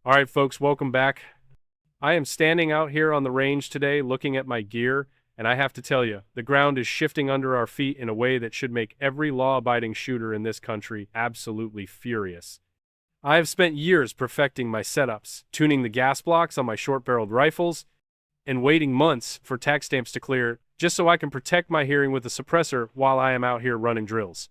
All right, folks, welcome back. I am standing out here on the range today looking at my gear, and I have to tell you, the ground is shifting under our feet in a way that should make every law-abiding shooter in this country absolutely furious. I have spent years perfecting my setups, tuning the gas blocks on my short-barreled rifles, and waiting months for tax stamps to clear just so I can protect my hearing with a suppressor while I am out here running drills.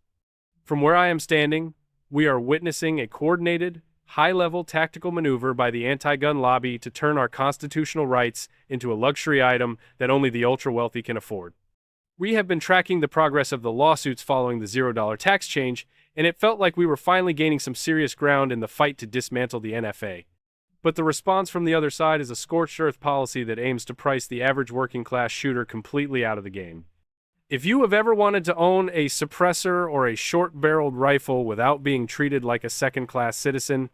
From where I am standing, we are witnessing a coordinated, high-level tactical maneuver by the anti-gun lobby to turn our constitutional rights into a luxury item that only the ultra-wealthy can afford. We have been tracking the progress of the lawsuits following the $0 tax change, and it felt like we were finally gaining some serious ground in the fight to dismantle the NFA. But the response from the other side is a scorched-earth policy that aims to price the average working-class shooter completely out of the game. If you have ever wanted to own a suppressor or a short-barreled rifle without being treated like a second-class citizen,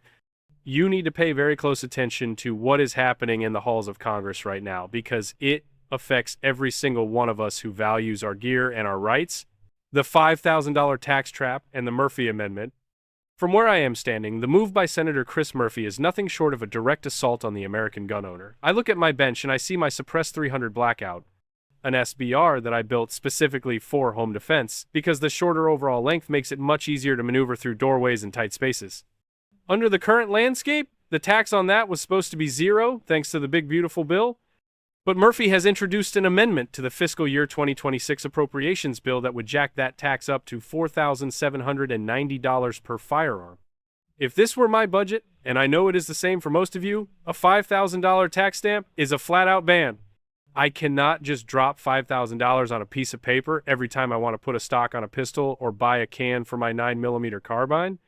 you need to pay very close attention to what is happening in the halls of Congress right now, because it affects every single one of us who values our gear and our rights. The $5,000 tax trap and the Murphy Amendment. From where I am standing, the move by Senator Chris Murphy is nothing short of a direct assault on the American gun owner. I look at my bench and I see my Suppress 300 Blackout, an SBR that I built specifically for home defense, because the shorter overall length makes it much easier to maneuver through doorways and tight spaces. Under the current landscape, the tax on that was supposed to be zero, thanks to the big beautiful bill. But Murphy has introduced an amendment to the fiscal year 2026 appropriations bill that would jack that tax up to $4,790 per firearm. If this were my budget, and I know it is the same for most of you, a $5,000 tax stamp is a flat-out ban. I cannot just drop $5,000 on a piece of paper every time I want to put a stock on a pistol or buy a can for my 9mm carbine.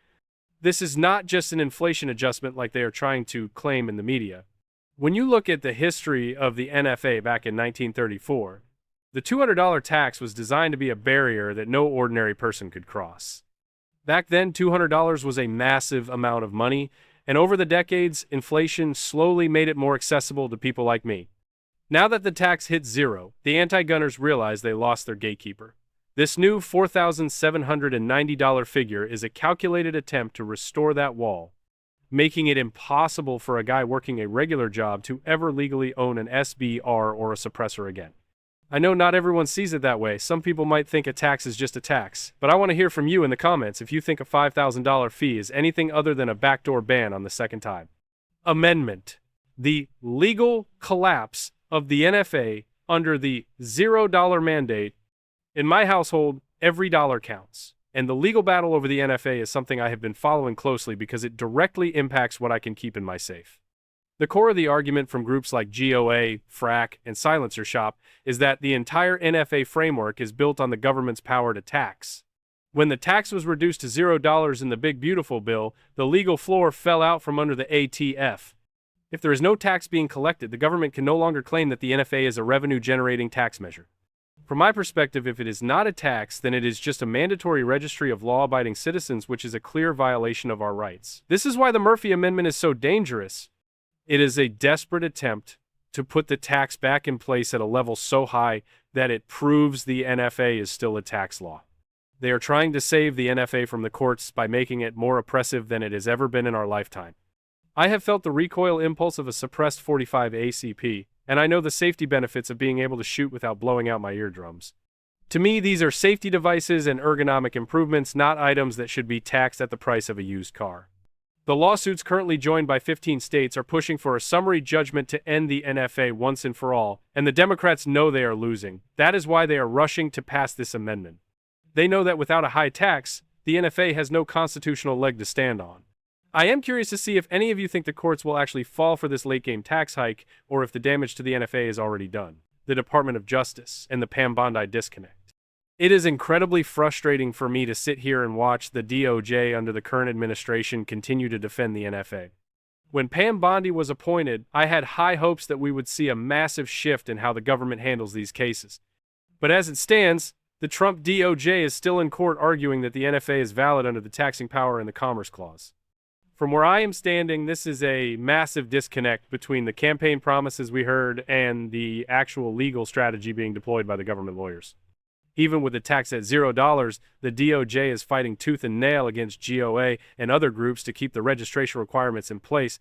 This is not just an inflation adjustment like they are trying to claim in the media. When you look at the history of the NFA back in 1934, the $200 tax was designed to be a barrier that no ordinary person could cross. Back then, $200 was a massive amount of money, and over the decades, inflation slowly made it more accessible to people like me. Now that the tax hit zero, the anti-gunners realize they lost their gatekeeper. This new $4,790 figure is a calculated attempt to restore that wall, making it impossible for a guy working a regular job to ever legally own an SBR or a suppressor again. I know not everyone sees it that way. Some people might think a tax is just a tax, but I want to hear from you in the comments if you think a $5,000 fee is anything other than a backdoor ban on the second time. Amendment. The legal collapse of the NFA under the $0 mandate. In my household, every dollar counts, and the legal battle over the NFA is something I have been following closely because it directly impacts what I can keep in my safe. The core of the argument from groups like GOA, FRAC, and Silencer Shop is that the entire NFA framework is built on the government's power to tax. When the tax was reduced to $0 in the Big Beautiful Bill, the legal floor fell out from under the ATF. If there is no tax being collected, the government can no longer claim that the NFA is a revenue-generating tax measure. From my perspective, if it is not a tax, then it is just a mandatory registry of law-abiding citizens, which is a clear violation of our rights. This is why the Murphy Amendment is so dangerous. It is a desperate attempt to put the tax back in place at a level so high that it proves the NFA is still a tax law. They are trying to save the NFA from the courts by making it more oppressive than it has ever been in our lifetime. I have felt the recoil impulse of a suppressed .45 ACP, and I know the safety benefits of being able to shoot without blowing out my eardrums. To me, these are safety devices and ergonomic improvements, not items that should be taxed at the price of a used car. The lawsuits currently joined by 15 states are pushing for a summary judgment to end the NFA once and for all, and the Democrats know they are losing. That is why they are rushing to pass this amendment. They know that without a high tax, the NFA has no constitutional leg to stand on. I am curious to see if any of you think the courts will actually fall for this late-game tax hike, or if the damage to the NFA is already done. The Department of Justice and the Pam Bondi disconnect. It is incredibly frustrating for me to sit here and watch the DOJ under the current administration continue to defend the NFA. When Pam Bondi was appointed, I had high hopes that we would see a massive shift in how the government handles these cases. But as it stands, the Trump DOJ is still in court arguing that the NFA is valid under the taxing power in the Commerce Clause. From where I am standing, this is a massive disconnect between the campaign promises we heard and the actual legal strategy being deployed by the government lawyers. Even with the tax at $0, the DOJ is fighting tooth and nail against GOA and other groups to keep the registration requirements in place.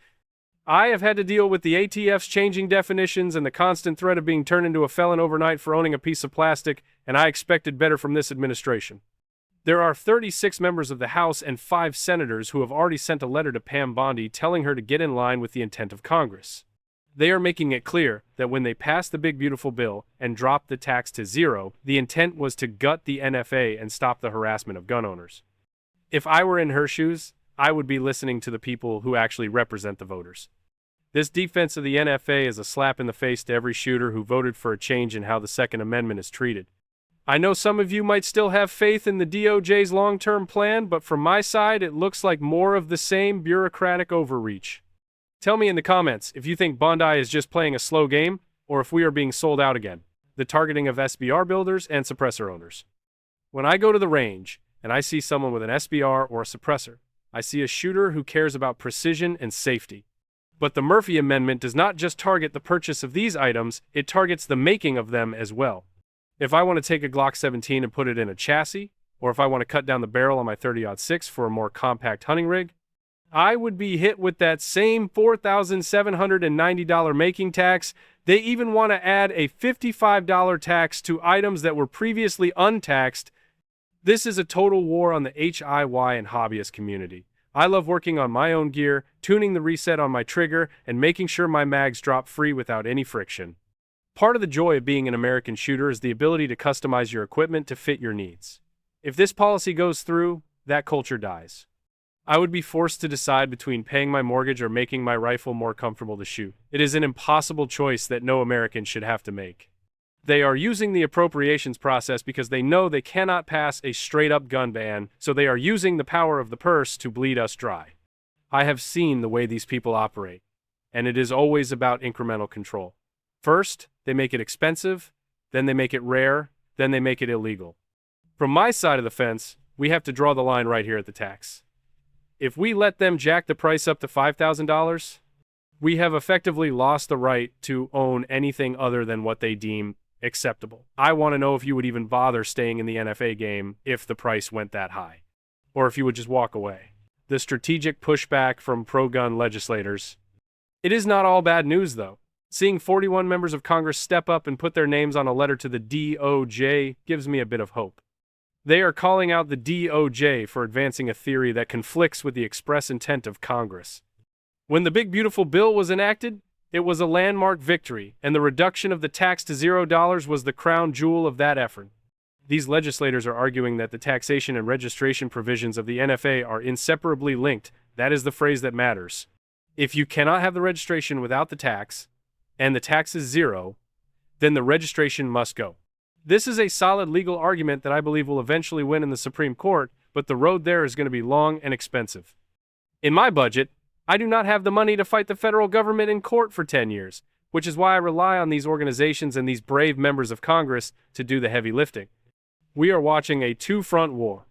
I have had to deal with the ATF's changing definitions and the constant threat of being turned into a felon overnight for owning a piece of plastic, and I expected better from this administration. There are 36 members of the House and 5 senators who have already sent a letter to Pam Bondi telling her to get in line with the intent of Congress. They are making it clear that when they pass the big beautiful bill and drop the tax to zero, the intent was to gut the NFA and stop the harassment of gun owners. If I were in her shoes, I would be listening to the people who actually represent the voters. This defense of the NFA is a slap in the face to every shooter who voted for a change in how the Second Amendment is treated. I know some of you might still have faith in the DOJ's long-term plan, but from my side, it looks like more of the same bureaucratic overreach. Tell me in the comments if you think Bondi is just playing a slow game, or if we are being sold out again, the targeting of SBR builders and suppressor owners. When I go to the range, and I see someone with an SBR or a suppressor, I see a shooter who cares about precision and safety. But the Murphy Amendment does not just target the purchase of these items, it targets the making of them as well. If I want to take a Glock 17 and put it in a chassis, or if I want to cut down the barrel on my 30-06 for a more compact hunting rig, I would be hit with that same $4,790 making tax. They even want to add a $55 tax to items that were previously untaxed. This is a total war on the HIY and hobbyist community. I love working on my own gear, tuning the reset on my trigger, and making sure my mags drop free without any friction. Part of the joy of being an American shooter is the ability to customize your equipment to fit your needs. If this policy goes through, that culture dies. I would be forced to decide between paying my mortgage or making my rifle more comfortable to shoot. It is an impossible choice that no American should have to make. They are using the appropriations process because they know they cannot pass a straight-up gun ban, so they are using the power of the purse to bleed us dry. I have seen the way these people operate, and it is always about incremental control. First, they make it expensive, then they make it rare, then they make it illegal. From my side of the fence, we have to draw the line right here at the tax. If we let them jack the price up to $5,000, we have effectively lost the right to own anything other than what they deem acceptable. I want to know if you would even bother staying in the NFA game if the price went that high, or if you would just walk away. The strategic pushback from pro-gun legislators. It is not all bad news, though. Seeing 41 members of Congress step up and put their names on a letter to the DOJ gives me a bit of hope. They are calling out the DOJ for advancing a theory that conflicts with the express intent of Congress. When the big beautiful bill was enacted, it was a landmark victory, and the reduction of the tax to $0 was the crown jewel of that effort. These legislators are arguing that the taxation and registration provisions of the NFA are inseparably linked. That is the phrase that matters. If you cannot have the registration without the tax, and the tax is zero, then the registration must go. This is a solid legal argument that I believe will eventually win in the Supreme Court, but the road there is going to be long and expensive. In my budget, I do not have the money to fight the federal government in court for 10 years, which is why I rely on these organizations and these brave members of Congress to do the heavy lifting. We are watching a two-front war.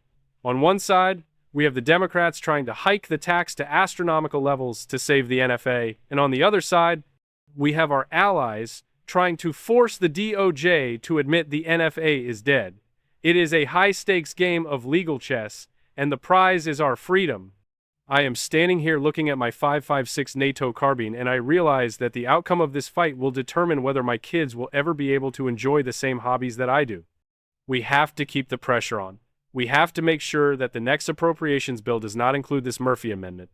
On one side, we have the Democrats trying to hike the tax to astronomical levels to save the NFA, and on the other side, we have our allies trying to force the DOJ to admit the NFA is dead. It is a high-stakes game of legal chess, and the prize is our freedom. I am standing here looking at my 5.56 NATO carbine, and I realize that the outcome of this fight will determine whether my kids will ever be able to enjoy the same hobbies that I do. We have to keep the pressure on. We have to make sure that the next appropriations bill does not include this Murphy Amendment.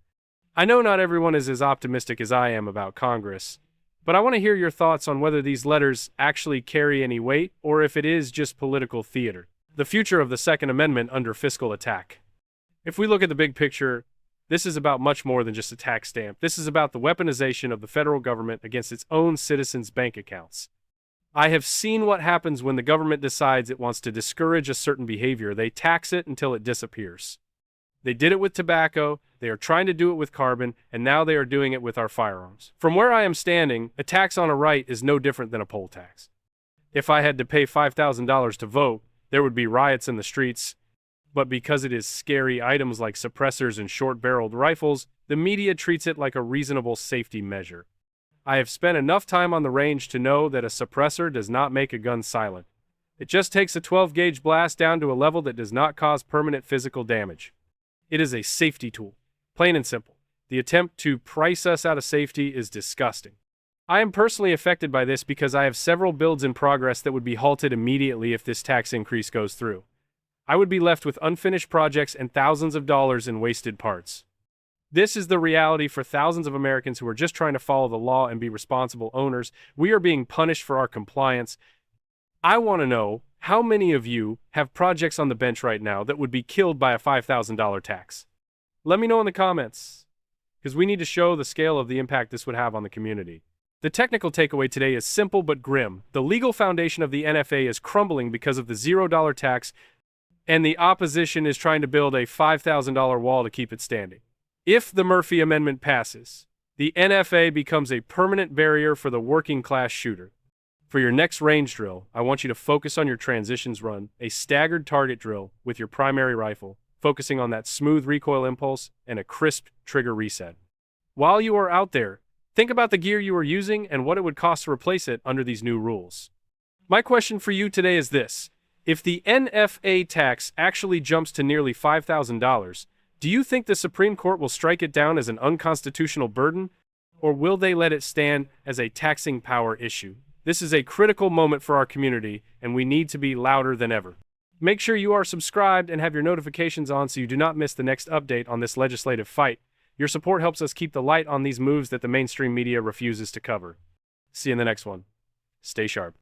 I know not everyone is as optimistic as I am about Congress, but I want to hear your thoughts on whether these letters actually carry any weight or if it is just political theater. The future of the Second Amendment under fiscal attack. If we look at the big picture, this is about much more than just a tax stamp. This is about the weaponization of the federal government against its own citizens' bank accounts. I have seen what happens when the government decides it wants to discourage a certain behavior. They tax it until it disappears. They did it with tobacco, they are trying to do it with carbon, and now they are doing it with our firearms. From where I am standing, a tax on a right is no different than a poll tax. If I had to pay $5,000 to vote, there would be riots in the streets. But because it is scary items like suppressors and short-barreled rifles, the media treats it like a reasonable safety measure. I have spent enough time on the range to know that a suppressor does not make a gun silent. It just takes a 12-gauge blast down to a level that does not cause permanent physical damage. It is a safety tool, plain and simple. The attempt to price us out of safety is disgusting. I am personally affected by this because I have several builds in progress that would be halted immediately if this tax increase goes through. I would be left with unfinished projects and thousands of dollars in wasted parts. This is the reality for thousands of Americans who are just trying to follow the law and be responsible owners. We are being punished for our compliance. I want to know how many of you have projects on the bench right now that would be killed by a $5,000 tax. Let me know in the comments, because we need to show the scale of the impact this would have on the community. The technical takeaway today is simple but grim. The legal foundation of the NFA is crumbling because of the $0 tax, and the opposition is trying to build a $5,000 wall to keep it standing. If the Murphy Amendment passes, the NFA becomes a permanent barrier for the working-class shooter. For your next range drill, I want you to focus on your transitions run, a staggered target drill with your primary rifle, focusing on that smooth recoil impulse and a crisp trigger reset. While you are out there, think about the gear you are using and what it would cost to replace it under these new rules. My question for you today is this. If the NFA tax actually jumps to nearly $5,000, do you think the Supreme Court will strike it down as an unconstitutional burden, or will they let it stand as a taxing power issue? This is a critical moment for our community, and we need to be louder than ever. Make sure you are subscribed and have your notifications on so you do not miss the next update on this legislative fight. Your support helps us keep the light on these moves that the mainstream media refuses to cover. See you in the next one. Stay sharp.